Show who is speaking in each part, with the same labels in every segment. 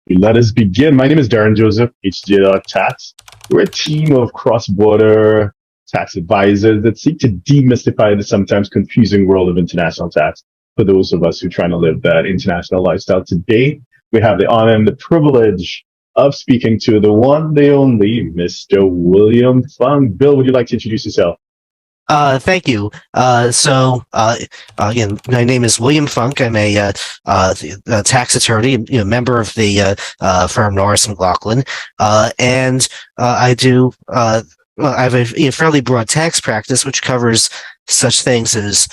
Speaker 1: Let us begin. My name is Darren Joseph, HJ.Tax. We're a team of cross-border tax advisors that seek to demystify the sometimes confusing world of international tax for those of us who are trying to live that international lifestyle. Today, we have the honor and the privilege of speaking to the one, the only, Mr. William Funk. Bill, would you like to introduce yourself?
Speaker 2: Thank you. Again, my name is William Funk. I'm a tax attorney, member of the firm Norris McLaughlin, and I do. I have a fairly broad tax practice, which covers such things as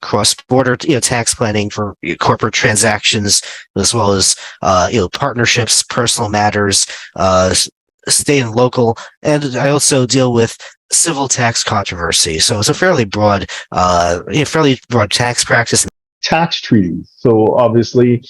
Speaker 2: cross-border, tax planning for corporate transactions, as well as partnerships, personal matters, state and local, and I also deal with civil tax controversy. So it's a fairly broad tax practice.
Speaker 1: Tax treaties. So obviously,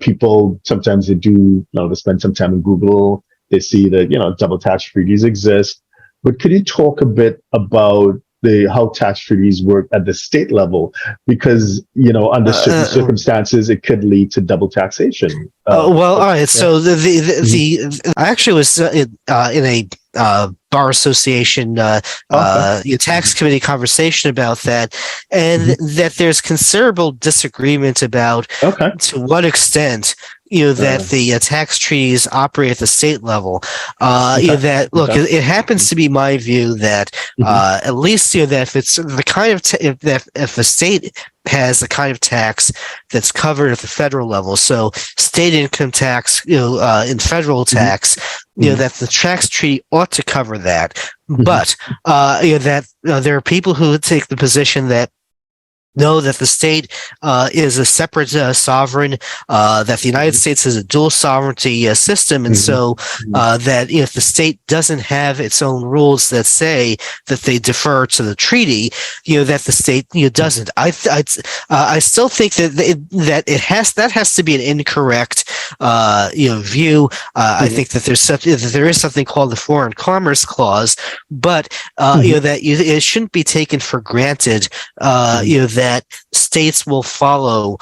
Speaker 1: people sometimes they do, they spend some time in Google. They see that, double tax treaties exist. But could you talk a bit about how tax treaties work at the state level? Because, under certain circumstances, it could lead to double taxation.
Speaker 2: All right. So I actually was in a bar association tax committee conversation about that, and that there's considerable disagreement about to what extent that the tax treaties operate at the state level. It happens to be my view that at least that if it's the kind of if the state has the kind of tax that's covered at the federal level, so state income tax, in federal tax, that the tax treaty ought to cover that. But that there are people who take the position that know that the state is a separate sovereign, that the United States has a dual sovereignty system, and so that if the state doesn't have its own rules that say that they defer to the treaty, that the state doesn't. I still think that has to be an incorrect view. I think that there is something called the Foreign Commerce Clause, but that it shouldn't be taken for granted that states will follow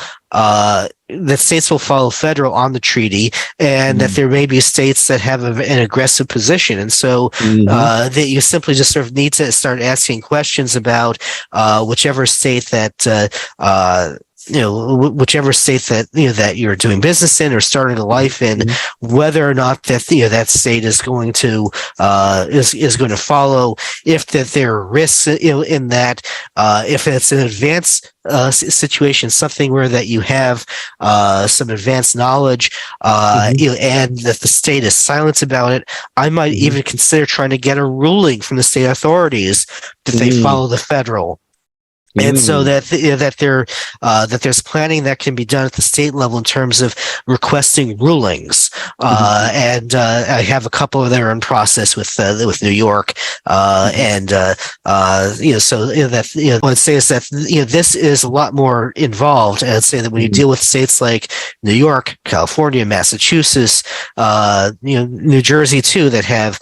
Speaker 2: federal on the treaty, and that there may be states that have an aggressive position, and so that you simply just sort of need to start asking questions about whichever state that that you're doing business in or starting a life in, whether or not that that state is going to follow, if that there are risks in that, if it's an advanced situation, something where that you have some advanced knowledge, and that the state is silent about it. I might even consider trying to get a ruling from the state authorities that they follow the federal. And so that there's planning that can be done at the state level in terms of requesting rulings, and I have a couple of them in process with New York, so that what I'd say is that this is a lot more involved, and I'd say that when you deal with states like New York, California, Massachusetts, New Jersey too, that have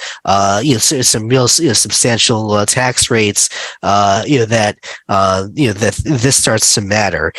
Speaker 2: some real substantial tax rates, that this starts to matter.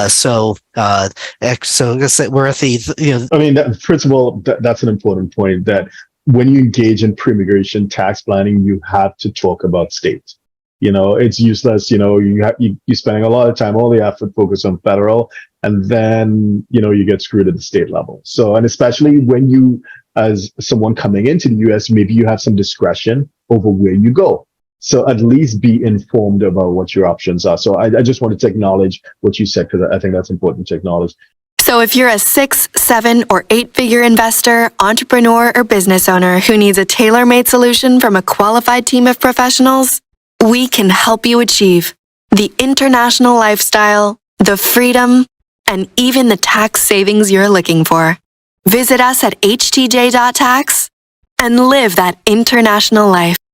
Speaker 2: So I guess that we're at the,
Speaker 1: I mean, first of all, that's an important point, that when you engage in pre-immigration tax planning, you have to talk about states. It's useless. You're spending a lot of time, all the effort focused on federal, and then, you get screwed at the state level. So, and especially when you, as someone coming into the US, maybe you have some discretion over where you go. So at least be informed about what your options are. So I just wanted to acknowledge what you said, because I think that's important to acknowledge.
Speaker 3: So if you're a 6, 7, or 8-figure investor, entrepreneur, or business owner who needs a tailor-made solution from a qualified team of professionals, we can help you achieve the international lifestyle, the freedom, and even the tax savings you're looking for. Visit us at htj.tax and live that international life.